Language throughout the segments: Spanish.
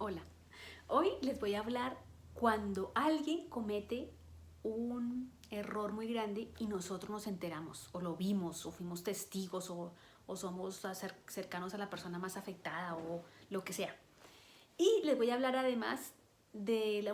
Hola, hoy les voy a hablar cuando alguien comete un error muy grande y nosotros nos enteramos o lo vimos o fuimos testigos o somos cercanos a la persona más afectada o lo que sea. Y les voy a hablar además de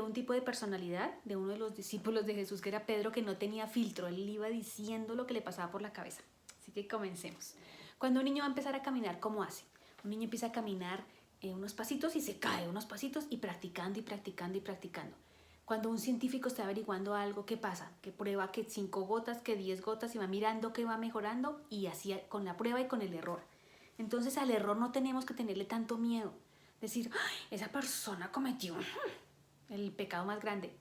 un tipo de personalidad de uno de los discípulos de Jesús, que era Pedro, que no tenía filtro. Él iba diciendo lo que le pasaba por la cabeza. Así que comencemos. Cuando un niño va a empezar a caminar, ¿cómo hace? Un niño empieza a caminar unos pasitos y se cae unos pasitos y practicando y practicando y practicando. Cuando un científico está averiguando algo, ¿qué pasa? Que prueba que 5 gotas, que 10 gotas y va mirando que va mejorando, y así con la prueba y con el error. Entonces al error no tenemos que tenerle tanto miedo. Decir, esa persona cometió el pecado más grande.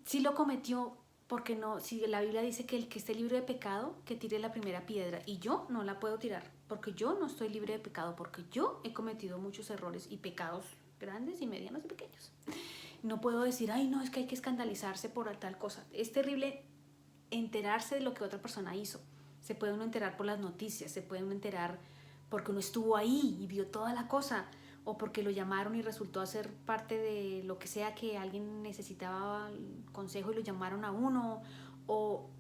Si lo cometió, porque no, si la Biblia dice que el que esté libre de pecado, que tire la primera piedra, y yo no la puedo tirar, porque yo no estoy libre de pecado, porque yo he cometido muchos errores y pecados grandes y medianos y pequeños. No puedo decir, ay no, es que hay que escandalizarse por tal cosa. Es terrible enterarse de lo que otra persona hizo. Se puede uno enterar por las noticias, se puede uno enterar porque uno estuvo ahí y vio toda la cosa, o porque lo llamaron y resultó ser parte de lo que sea, que alguien necesitaba consejo y lo llamaron a uno, o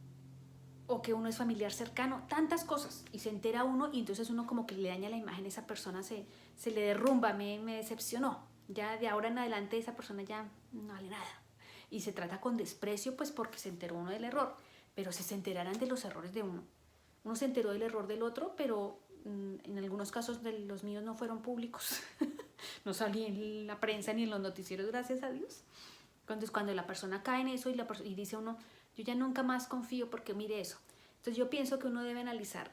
que uno es familiar cercano, tantas cosas, y se entera uno y entonces uno como que le daña la imagen, esa persona se le derrumba, me decepcionó, ya de ahora en adelante esa persona ya no vale nada, y se trata con desprecio pues porque se enteró uno del error. Pero si se enteraran de los errores de uno se enteró del error del otro, pero en algunos casos de los míos no fueron públicos. No salí en la prensa ni en los noticieros, gracias a Dios. Entonces cuando la persona cae en eso y dice uno, yo ya nunca más confío porque mire eso. Entonces yo pienso que uno debe analizar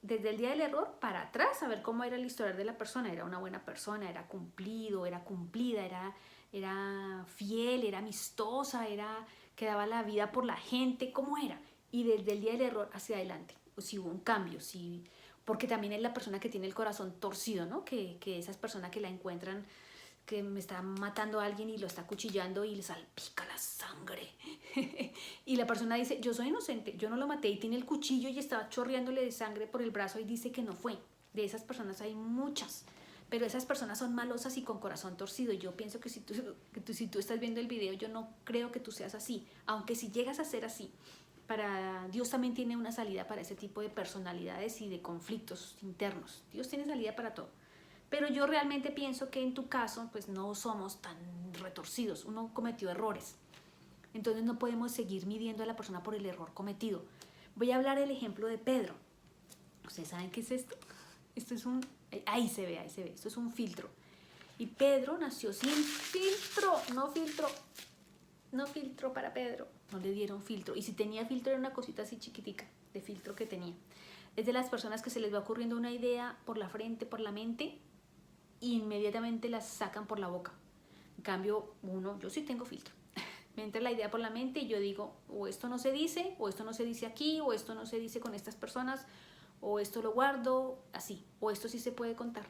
desde el día del error para atrás, a ver cómo era el historial de la persona. Era una buena persona, era cumplido, era cumplida, era fiel, era amistosa, que daba la vida por la gente, cómo era. Y desde el día del error hacia adelante, si hubo un cambio, porque también es la persona que tiene el corazón torcido, ¿no? Que esas personas que la encuentran, que me está matando a alguien y lo está cuchillando y le salpica la sangre. Y la persona dice, yo soy inocente, yo no lo maté, y tiene el cuchillo y estaba chorreándole de sangre por el brazo y dice que no fue. De esas personas hay muchas, pero esas personas son malosas y con corazón torcido. Yo pienso que si tú estás viendo el video, yo no creo que tú seas así, aunque si llegas a ser así, para Dios también tiene una salida para ese tipo de personalidades y de conflictos internos. Dios tiene salida para todo. Pero yo realmente pienso que en tu caso, pues no somos tan retorcidos. Uno cometió errores. Entonces no podemos seguir midiendo a la persona por el error cometido. Voy a hablar del ejemplo de Pedro. ¿Ustedes saben qué es esto? Esto es un... Ahí se ve. Esto es un filtro. Y Pedro nació sin filtro. No filtro para Pedro. No le dieron filtro. Y si tenía filtro era una cosita así chiquitica de filtro que tenía. Es de las personas que se les va ocurriendo una idea por la frente, por la mente, e inmediatamente la sacan por la boca. En cambio, yo sí tengo filtro. Me entra la idea por la mente y yo digo, o esto no se dice, o esto no se dice aquí, o esto no se dice con estas personas, o esto lo guardo así, o esto sí se puede contar.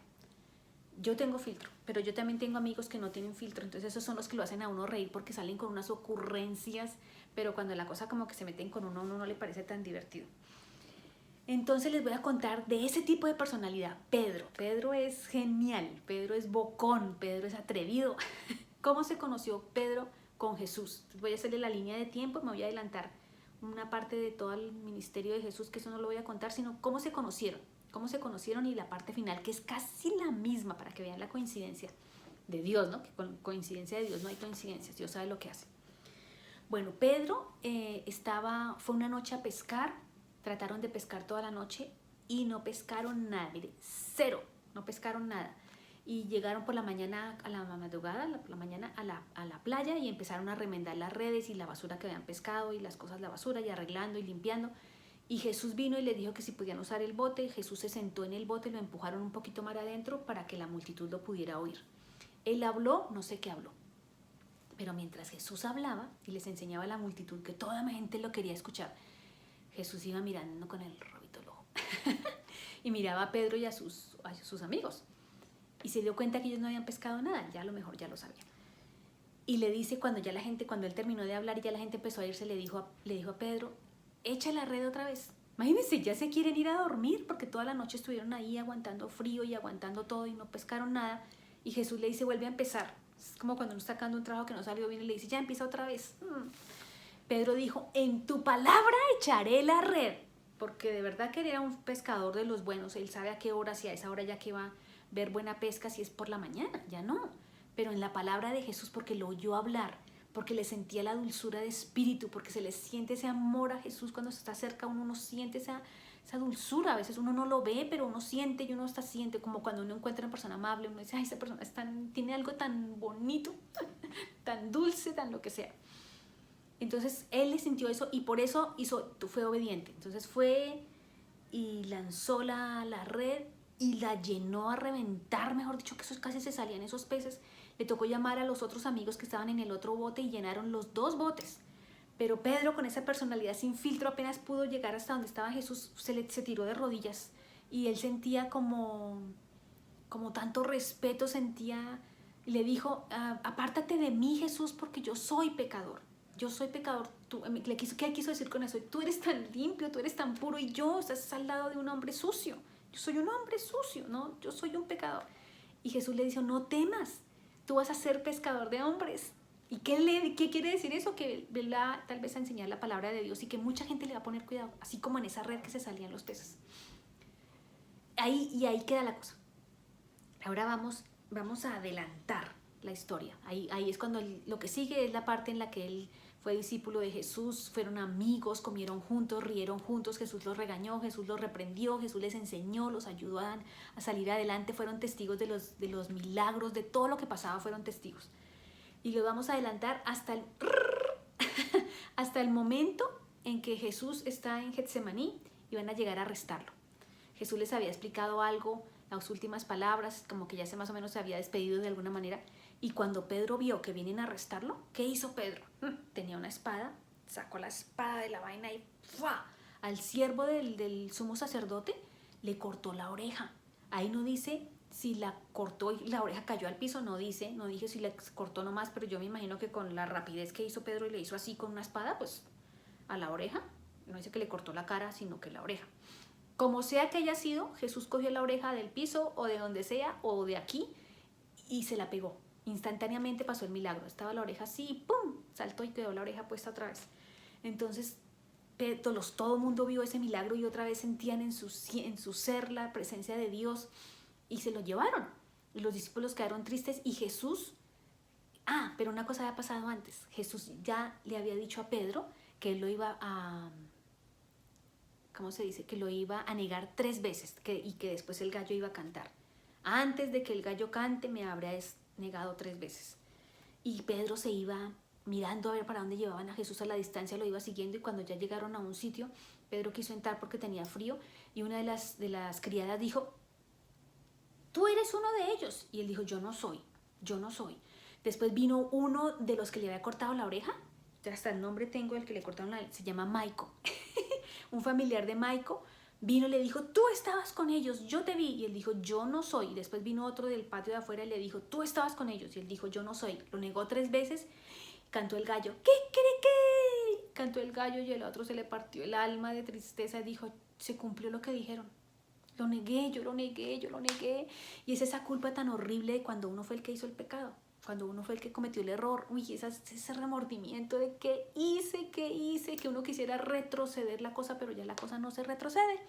Yo tengo filtro, pero yo también tengo amigos que no tienen filtro, entonces esos son los que lo hacen a uno reír porque salen con unas ocurrencias, pero cuando la cosa como que se meten con uno, a uno no le parece tan divertido. Entonces les voy a contar de ese tipo de personalidad. Pedro es genial, Pedro es bocón, Pedro es atrevido. ¿Cómo se conoció Pedro con Jesús? Voy a hacerle la línea de tiempo, me voy a adelantar una parte de todo el ministerio de Jesús, que eso no lo voy a contar, sino cómo se conocieron y la parte final, que es casi la misma, para que vean la coincidencia de Dios, ¿no? Que con coincidencia de Dios no hay coincidencias, Dios sabe lo que hace. Bueno, Pedro fue una noche a pescar, trataron de pescar toda la noche y no pescaron nada, mire, cero, no pescaron nada. Y llegaron por la mañana, a la madrugada, por la mañana a la playa, y empezaron a remendar las redes y la basura que habían pescado y las cosas, la basura, y arreglando y limpiando. Y Jesús vino y les dijo que si podían usar el bote. Jesús se sentó en el bote, lo empujaron un poquito más adentro para que la multitud lo pudiera oír. Él habló, no sé qué habló. Pero mientras Jesús hablaba y les enseñaba a la multitud que toda la gente lo quería escuchar, Jesús iba mirando con el rabito del ojo y miraba a Pedro y a sus amigos. Y se dio cuenta que ellos no habían pescado nada, ya a lo mejor ya lo sabían. Y le dice, cuando él terminó de hablar y ya la gente empezó a irse, le dijo a Pedro, echa la red otra vez. Imagínense, ya se quieren ir a dormir porque toda la noche estuvieron ahí aguantando frío y aguantando todo y no pescaron nada. Y Jesús le dice, vuelve a empezar. Es como cuando uno está sacando un trabajo que no salió bien y le dice, ya empieza otra vez. Pedro dijo, en tu palabra echaré la red. Porque de verdad que él era un pescador de los buenos. Él sabe a qué hora, si a esa hora ya que va a ver buena pesca, si es por la mañana, ya no. Pero en la palabra de Jesús, porque lo oyó hablar, porque le sentía la dulzura de espíritu, porque se le siente ese amor a Jesús cuando se está cerca, uno no siente esa dulzura. A veces uno no lo ve, pero uno siente y uno hasta siente, como cuando uno encuentra una persona amable, uno dice, ay, esa persona tiene algo tan bonito, tan dulce, tan lo que sea. Entonces él le sintió eso y por eso fue obediente. Entonces fue y lanzó la red y la llenó a reventar, mejor dicho, que esos casi se salían esos peces. Le tocó llamar a los otros amigos que estaban en el otro bote y llenaron los 2 botes. Pero Pedro, con esa personalidad sin filtro, apenas pudo llegar hasta donde estaba Jesús, se tiró de rodillas y él sentía como tanto respeto, sentía, y le dijo, apártate de mí, Jesús, porque yo soy pecador. Yo soy pecador. ¿Qué quiso decir con eso? Tú eres tan limpio, tú eres tan puro y yo estás al lado de un hombre sucio. Yo soy un hombre sucio, ¿no? Yo soy un pecador. Y Jesús le dijo, no temas, tú vas a ser pescador de hombres. ¿Y qué quiere decir eso? Que tal vez a enseñar la palabra de Dios y que mucha gente le va a poner cuidado, así como en esa red que se salían los peces. Ahí queda la cosa. Ahora vamos a adelantar la historia. Ahí es cuando lo que sigue es la parte en la que él fue discípulo de Jesús, fueron amigos, comieron juntos, rieron juntos, Jesús los regañó, Jesús los reprendió, Jesús les enseñó, los ayudó a salir adelante, fueron testigos de los milagros, de todo lo que pasaba, fueron testigos. Y lo vamos a adelantar hasta el momento en que Jesús está en Getsemaní y van a llegar a arrestarlo. Jesús les había explicado algo, las últimas palabras, como que ya más o menos se había despedido de alguna manera. Y cuando Pedro vio que vienen a arrestarlo, ¿qué hizo Pedro? Tenía una espada, sacó la espada de la vaina y ¡fua! Al siervo del sumo sacerdote le cortó la oreja. Ahí no dice si la cortó y la oreja cayó al piso, no dije si la cortó nomás, pero yo me imagino que con la rapidez que hizo Pedro y le hizo así con una espada, pues a la oreja, no dice que le cortó la cara, sino que la oreja. Como sea que haya sido, Jesús cogió la oreja del piso o de donde sea o de aquí y se la pegó. Instantáneamente pasó el milagro. Estaba la oreja así, ¡pum! Saltó y quedó la oreja puesta otra vez. Entonces todo el mundo vio ese milagro y otra vez sentían en su ser la presencia de Dios y se lo llevaron. Y los discípulos quedaron tristes y Jesús... pero una cosa había pasado antes. Jesús ya le había dicho a Pedro que él lo iba a... ¿Cómo se dice? Que lo iba a negar 3 veces y que después el gallo iba a cantar. Antes de que el gallo cante me habrás negado 3 veces. Y Pedro se iba mirando a ver para dónde llevaban a Jesús a la distancia, lo iba siguiendo y cuando ya llegaron a un sitio, Pedro quiso entrar porque tenía frío y una de las criadas dijo, tú eres uno de ellos. Y él dijo, yo no soy. Después vino uno de los que le había cortado la oreja, hasta el nombre tengo del que le cortaron se llama Maico. Un familiar de Maico vino y le dijo, tú estabas con ellos, yo te vi. Y él dijo, yo no soy. Y después vino otro del patio de afuera y le dijo, tú estabas con ellos. Y él dijo, yo no soy. Lo negó 3 veces. Cantó el gallo, ¿qué cree qué? Cantó el gallo y el otro se le partió el alma de tristeza y dijo, se cumplió lo que dijeron. Lo negué, yo lo negué. Y es esa culpa tan horrible de cuando uno fue el que hizo el pecado. Cuando uno fue el que cometió el error, ese remordimiento de qué hice, que uno quisiera retroceder la cosa, pero ya la cosa no se retrocede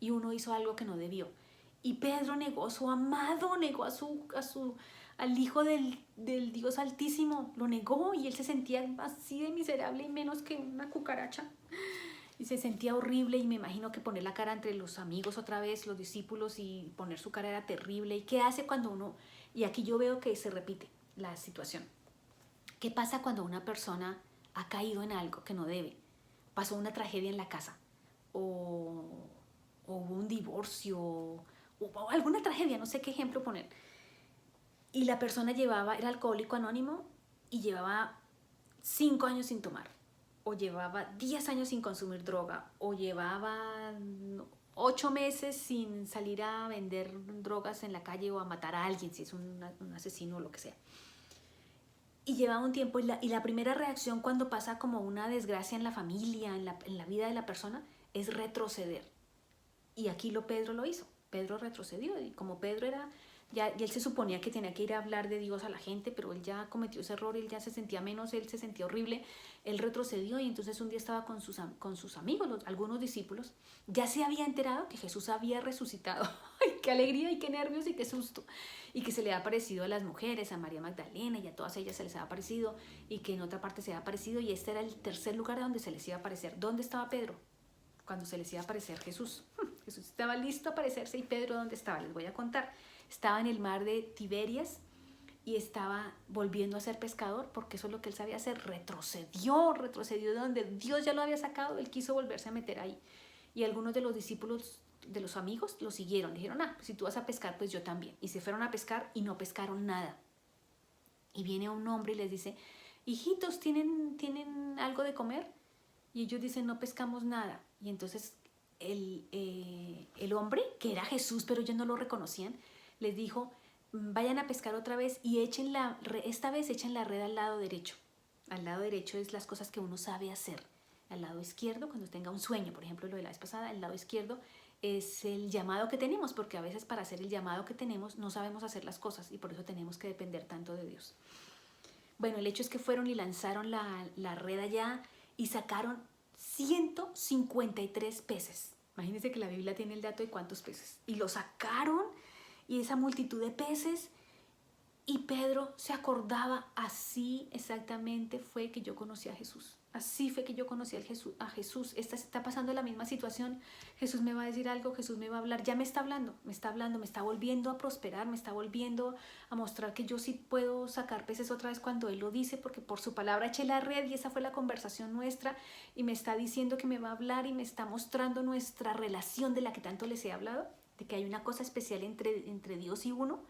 y uno hizo algo que no debió. Y Pedro negó a su amado, negó al Hijo del Dios Altísimo, lo negó y él se sentía así de miserable y menos que una cucaracha. Y se sentía horrible y me imagino que poner la cara entre los amigos otra vez, los discípulos y poner su cara era terrible. ¿Y qué hace cuando uno...? Y aquí yo veo que se repite la situación. ¿Qué pasa cuando una persona ha caído en algo que no debe? Pasó una tragedia en la casa o hubo un divorcio o alguna tragedia, no sé qué ejemplo poner. Y la persona era alcohólico anónimo y llevaba 5 años sin tomar o llevaba 10 años sin consumir droga o llevaba 8 meses sin salir a vender drogas en la calle o a matar a alguien, si es un asesino o lo que sea. Y llevaba un tiempo y la primera reacción cuando pasa como una desgracia en la familia, en la vida de la persona, es retroceder. Y aquí Pedro lo hizo. Pedro retrocedió y como Pedro era, ya él se suponía que tenía que ir a hablar de Dios a la gente, pero él ya cometió ese error, él ya se sentía menos, él se sentía horrible, él retrocedió y entonces un día estaba con sus amigos, algunos discípulos, ya se había enterado que Jesús había resucitado. ¡Ay, qué alegría y qué nervios y qué susto! Y que se le ha aparecido a las mujeres, a María Magdalena y a todas ellas se les ha aparecido y que en otra parte se ha aparecido y este era el tercer lugar donde se les iba a aparecer. ¿Dónde estaba Pedro? Cuando se les iba a aparecer Jesús. Jesús estaba listo a aparecerse y Pedro, ¿dónde estaba? Les voy a contar. Estaba en el mar de Tiberias y estaba volviendo a ser pescador porque eso es lo que él sabía hacer. Retrocedió de donde Dios ya lo había sacado, él quiso volverse a meter ahí. Y algunos de los discípulos, de los amigos, lo siguieron. Dijeron, pues si tú vas a pescar, pues yo también. Y se fueron a pescar y no pescaron nada. Y viene un hombre y les dice, hijitos, ¿tienen algo de comer? Y ellos dicen, no pescamos nada. Y entonces el hombre, que era Jesús, pero ellos no lo reconocían, les dijo, vayan a pescar otra vez y esta vez echen la red al lado derecho. Al lado derecho es las cosas que uno sabe hacer. Al lado izquierdo, cuando tenga un sueño, por ejemplo, lo de la vez pasada, el lado izquierdo es el llamado que tenemos, porque a veces para hacer el llamado que tenemos no sabemos hacer las cosas y por eso tenemos que depender tanto de Dios. Bueno, el hecho es que fueron y lanzaron la red allá y sacaron 153 peces. Imagínense que la Biblia tiene el dato de cuántos peces. Y lo sacaron y esa multitud de peces. Y Pedro se acordaba, así exactamente fue que yo conocí a Jesús. Así fue que yo conocí a Jesús. Está pasando la misma situación. Jesús me va a decir algo, Jesús me va a hablar. Ya me está hablando, me está volviendo a prosperar, me está volviendo a mostrar que yo sí puedo sacar peces otra vez cuando Él lo dice, porque por su palabra eché la red y esa fue la conversación nuestra. Y me está diciendo que me va a hablar y me está mostrando nuestra relación de la que tanto les he hablado, de que hay una cosa especial entre Dios y uno,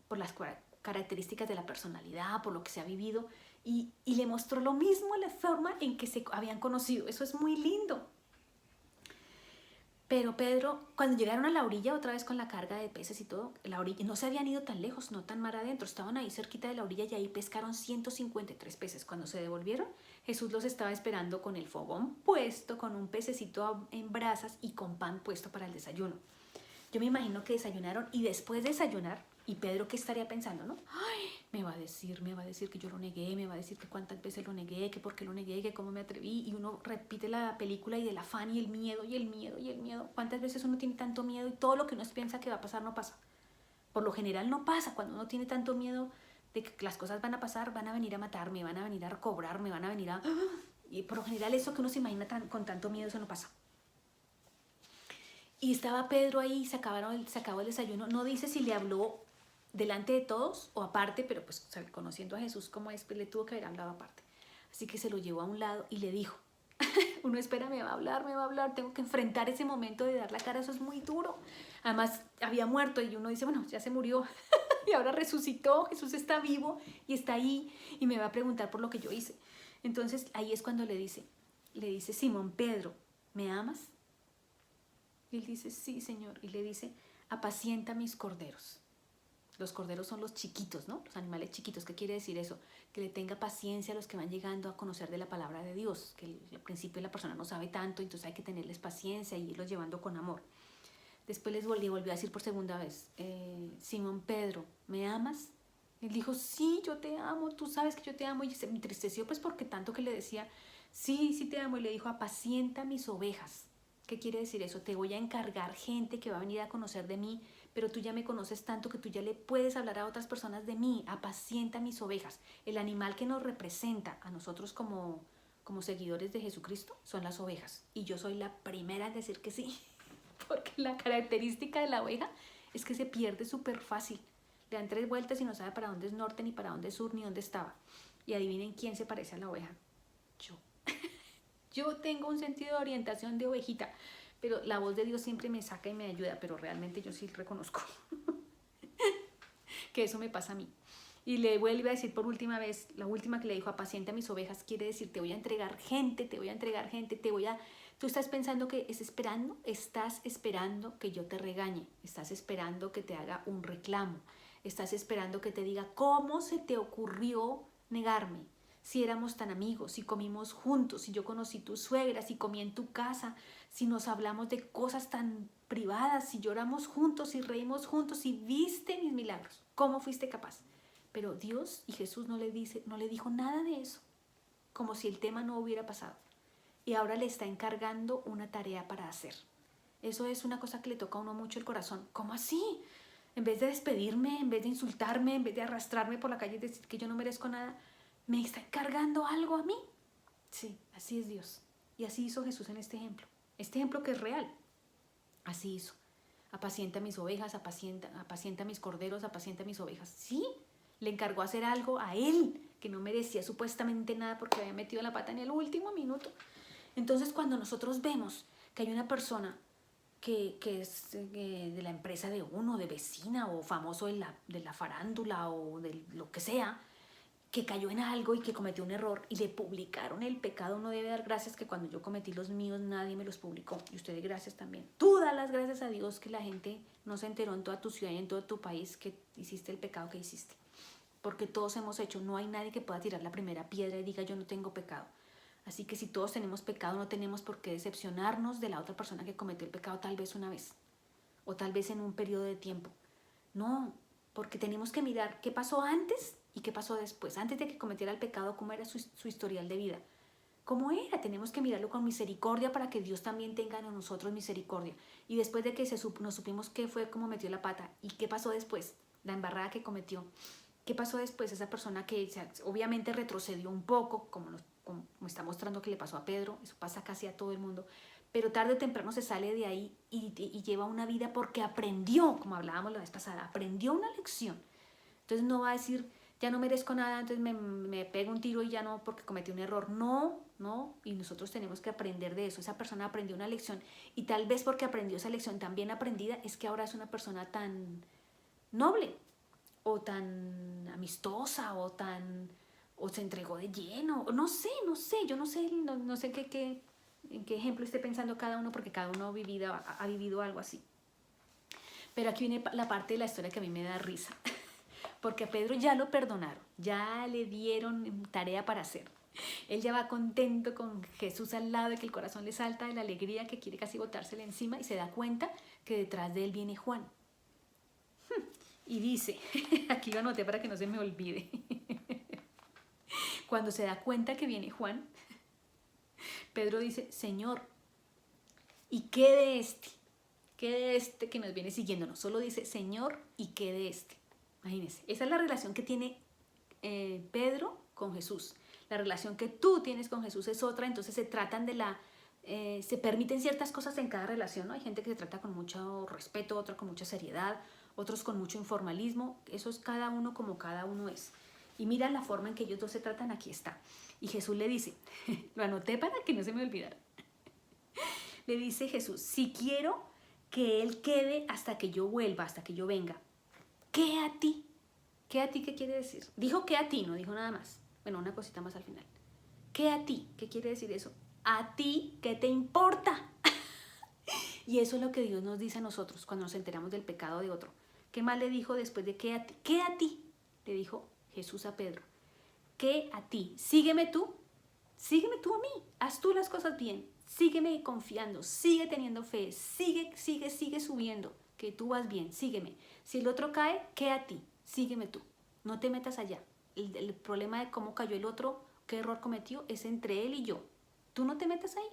por las características de la personalidad, por lo que se ha vivido, y le mostró lo mismo, la forma en que se habían conocido. Eso es muy lindo. Pero Pedro, cuando llegaron a la orilla, otra vez con la carga de peces y todo, la orilla, no se habían ido tan lejos, no tan mar adentro, estaban ahí cerquita de la orilla y ahí pescaron 153 peces. Cuando se devolvieron, Jesús los estaba esperando con el fogón puesto, con un pececito en brasas y con pan puesto para el desayuno. Yo me imagino que desayunaron y después de desayunar, y Pedro, ¿qué estaría pensando, no? Ay, me va a decir que yo lo negué, me va a decir que cuántas veces lo negué, que por qué lo negué, que cómo me atreví. Y uno repite la película y del afán y el miedo y el miedo y el miedo. ¿Cuántas veces uno tiene tanto miedo y todo lo que uno piensa que va a pasar no pasa? Por lo general no pasa. Cuando uno tiene tanto miedo de que las cosas van a pasar, van a venir a matarme, van a venir a cobrarme, van a venir a... Y por lo general eso que uno se imagina con tanto miedo, eso no pasa. Y estaba Pedro ahí, se acabó el desayuno. No dice si le habló delante de todos o aparte, pero pues conociendo a Jesús como es, pues le tuvo que haber hablado aparte. Así que se lo llevó a un lado y le dijo, uno espera, me va a hablar, tengo que enfrentar ese momento de dar la cara, eso es muy duro. Además, había muerto y uno dice, bueno, ya se murió y ahora resucitó, Jesús está vivo y está ahí y me va a preguntar por lo que yo hice. Entonces, ahí es cuando le dice, Simón Pedro, ¿me amas? Y él dice, sí, Señor. Y le dice, apacienta mis corderos. Los corderos son los chiquitos, ¿no? Los animales chiquitos. ¿Qué quiere decir eso? Que le tenga paciencia a los que van llegando a conocer de la palabra de Dios. Que al principio la persona no sabe tanto, entonces hay que tenerles paciencia y irlos llevando con amor. Después les volvió a decir por segunda vez, Simón Pedro, ¿me amas? Él dijo, sí, yo te amo, tú sabes que yo te amo. Y se entristeció pues porque tanto que le decía, sí, sí te amo. Y le dijo, apacienta mis ovejas. ¿Qué quiere decir eso? Te voy a encargar gente que va a venir a conocer de mí, pero tú ya me conoces tanto que tú ya le puedes hablar a otras personas de mí. Apacienta mis ovejas. El animal que nos representa a nosotros como seguidores de Jesucristo son las ovejas. Y yo soy la primera en decir que sí, porque la característica de la oveja es que se pierde súper fácil. Le dan 3 vueltas y no sabe para dónde es norte, ni para dónde es sur, ni dónde estaba. Y adivinen quién se parece a la oveja. Yo. Yo tengo un sentido de orientación de ovejita, pero la voz de Dios siempre me saca y me ayuda, pero realmente yo sí reconozco que eso me pasa a mí. Y le vuelve a decir por última vez, la última que le dijo, apacienta mis ovejas, quiere decir, te voy a entregar gente, Tú estás pensando que estás esperando que yo te regañe, estás esperando que te haga un reclamo, estás esperando que te diga, ¿cómo se te ocurrió negarme? si éramos tan amigos, si comimos juntos, si yo conocí tu suegra, si comí en tu casa, si nos hablamos de cosas tan privadas, si lloramos juntos, si reímos juntos, si viste mis milagros? ¿Cómo fuiste capaz? Pero Dios y Jesús no le dijo nada de eso, como si el tema no hubiera pasado. Y ahora le está encargando una tarea para hacer. Eso es una cosa que le toca a uno mucho el corazón. ¿Cómo así? En vez de despedirme, en vez de insultarme, en vez de arrastrarme por la calle y decir que yo no merezco nada, ¿me está encargando algo a mí? Sí, así es Dios. Y así hizo Jesús en este ejemplo. Este ejemplo que es real. Así hizo. Apacienta mis ovejas, apacienta mis corderos, apacienta mis ovejas. Sí, le encargó hacer algo a él, que no merecía supuestamente nada porque había metido la pata en el último minuto. Entonces, cuando nosotros vemos que hay una persona que es de la empresa de uno, de vecina o famoso de la farándula o de lo que sea, que cayó en algo y que cometió un error y le publicaron el pecado, uno debe dar gracias que cuando yo cometí los míos nadie me los publicó, y ustedes gracias también. Tú da las gracias a Dios que la gente no se enteró en toda tu ciudad y en todo tu país que hiciste el pecado que hiciste, porque todos hemos hecho, no hay nadie que pueda tirar la primera piedra y diga yo no tengo pecado. Así que si todos tenemos pecado, no tenemos por qué decepcionarnos de la otra persona que cometió el pecado tal vez una vez, o tal vez en un periodo de tiempo. No, porque tenemos que mirar qué pasó antes y qué pasó después. Antes de que cometiera el pecado, cómo era su historial de vida. ¿Cómo era? Tenemos que mirarlo con misericordia para que Dios también tenga en nosotros misericordia. Y después de que nos supimos qué fue, cómo metió la pata y qué pasó después, la embarrada que cometió. ¿Qué pasó después? Esa persona que obviamente retrocedió un poco, como está mostrando que le pasó a Pedro, eso pasa casi a todo el mundo, pero tarde o temprano se sale de ahí y lleva una vida porque aprendió, como hablábamos la vez pasada, aprendió una lección. Entonces no va a decir, ya no merezco nada, entonces me pego un tiro y ya no porque cometí un error. No, y nosotros tenemos que aprender de eso. Esa persona aprendió una lección y tal vez porque aprendió esa lección tan bien aprendida es que ahora es una persona tan noble o tan amistosa o se entregó de lleno, no sé, yo no sé en qué ejemplo esté pensando cada uno porque cada uno ha vivido algo así. Pero aquí viene la parte de la historia que a mí me da risa, porque a Pedro ya lo perdonaron, ya le dieron tarea para hacer. Él ya va contento con Jesús al lado, de que el corazón le salta de la alegría, que quiere casi botársele encima y se da cuenta que detrás de él viene Juan. Y dice, aquí lo anoté para que no se me olvide, cuando se da cuenta que viene Juan, Pedro dice, Señor, ¿y qué de este? ¿Qué de este que nos viene siguiendo? No solo dice, Señor, ¿y qué de este? Imagínense, esa es la relación que tiene Pedro con Jesús. La relación que tú tienes con Jesús es otra, entonces se tratan se permiten ciertas cosas en cada relación, ¿no? Hay gente que se trata con mucho respeto, otra con mucha seriedad, otros con mucho informalismo, eso es cada uno como cada uno es. Y mira la forma en que ellos dos se tratan, aquí está. Y Jesús le dice, lo anoté para que no se me olvidara. Le dice Jesús, si quiero que él quede hasta que yo vuelva, hasta que yo venga, ¿qué a ti? ¿Qué a ti qué quiere decir? Dijo que a ti, no dijo nada más. Bueno, una cosita más al final. ¿Qué a ti? ¿Qué quiere decir eso? ¿A ti qué te importa? Y eso es lo que Dios nos dice a nosotros cuando nos enteramos del pecado de otro. ¿Qué más le dijo después de qué a ti? ¿Qué a ti? Le dijo Jesús a Pedro. ¿Qué a ti? Sígueme tú a mí. Haz tú las cosas bien. Sígueme confiando, sigue teniendo fe, sigue subiendo, que tú vas bien, sígueme. Si el otro cae, ¿qué a ti? Sígueme tú. No te metas allá. El problema de cómo cayó el otro, qué error cometió, es entre él y yo. Tú no te metas ahí.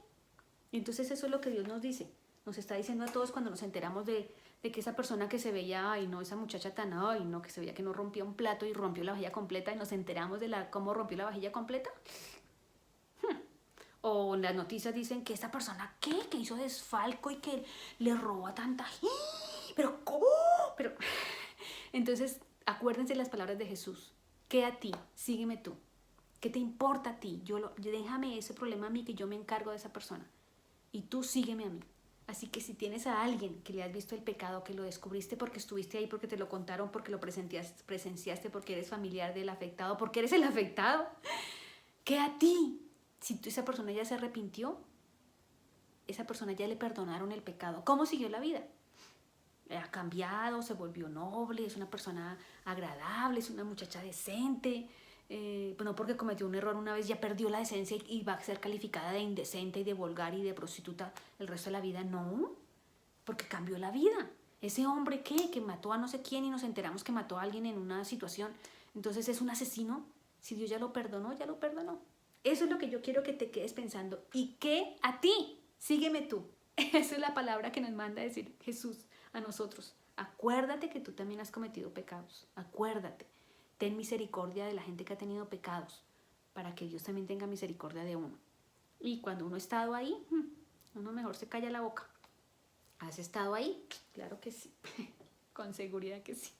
Y entonces eso es lo que Dios nos dice. Nos está diciendo a todos cuando nos enteramos de que esa persona que se veía, ay no, esa muchacha tan, ay no, que se veía que no rompía un plato y rompió la vajilla completa y nos enteramos de cómo rompió la vajilla completa. O las noticias dicen que esta persona, ¿qué? Que hizo desfalco y que le robó a tanta gente. ¿Pero cómo? Pero... Entonces, acuérdense las palabras de Jesús. ¿Qué a ti? Sígueme tú. ¿Qué te importa a ti? Déjame ese problema a mí, que yo me encargo de esa persona. Y tú sígueme a mí. Así que si tienes a alguien que le has visto el pecado, que lo descubriste porque estuviste ahí, porque te lo contaron, porque lo presenciaste, porque eres familiar del afectado, porque eres el afectado, ¿qué a ti? Si esa persona ya se arrepintió, esa persona ya le perdonaron el pecado, ¿cómo siguió la vida? Ha cambiado, se volvió noble, es una persona agradable, es una muchacha decente, pues no porque cometió un error una vez ya perdió la decencia y va a ser calificada de indecente y de vulgar y de prostituta el resto de la vida. No, porque cambió la vida. Ese hombre que mató a no sé quién y nos enteramos que mató a alguien en una situación, entonces es un asesino. Si Dios ya lo perdonó, ya lo perdonó. Eso es lo que yo quiero que te quedes pensando. ¿Y qué a ti? Sígueme tú. Esa es la palabra que nos manda a decir Jesús a nosotros. Acuérdate que tú también has cometido pecados. Acuérdate. Ten misericordia de la gente que ha tenido pecados, para que Dios también tenga misericordia de uno. Y cuando uno ha estado ahí, uno mejor se calla la boca. ¿Has estado ahí? Claro que sí. Con seguridad que sí.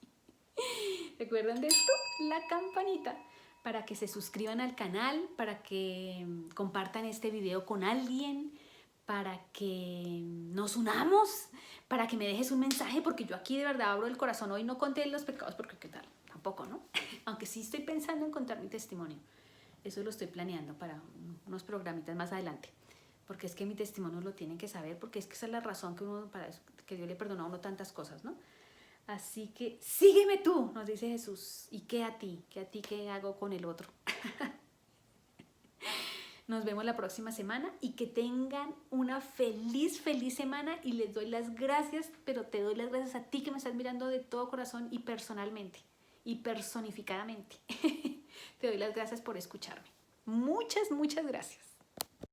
¿Recuerdan de esto? La campanita. Para que se suscriban al canal, para que compartan este video con alguien, para que nos unamos, para que me dejes un mensaje, porque yo aquí de verdad abro el corazón. Hoy no conté los pecados, porque qué tal, tampoco, ¿no? Aunque sí estoy pensando en contar mi testimonio. Eso lo estoy planeando para unos programitas más adelante. Porque es que mi testimonio lo tienen que saber, porque es que esa es la razón que uno, para eso, que Dios le perdonó a uno tantas cosas, ¿no? Así que sígueme tú, nos dice Jesús. ¿Y qué a ti? ¿Qué a ti qué hago con el otro? Nos vemos la próxima semana y que tengan una feliz, feliz semana y les doy las gracias, pero te doy las gracias a ti que me estás mirando de todo corazón y personalmente y personificadamente. Te doy las gracias por escucharme. Muchas, muchas gracias.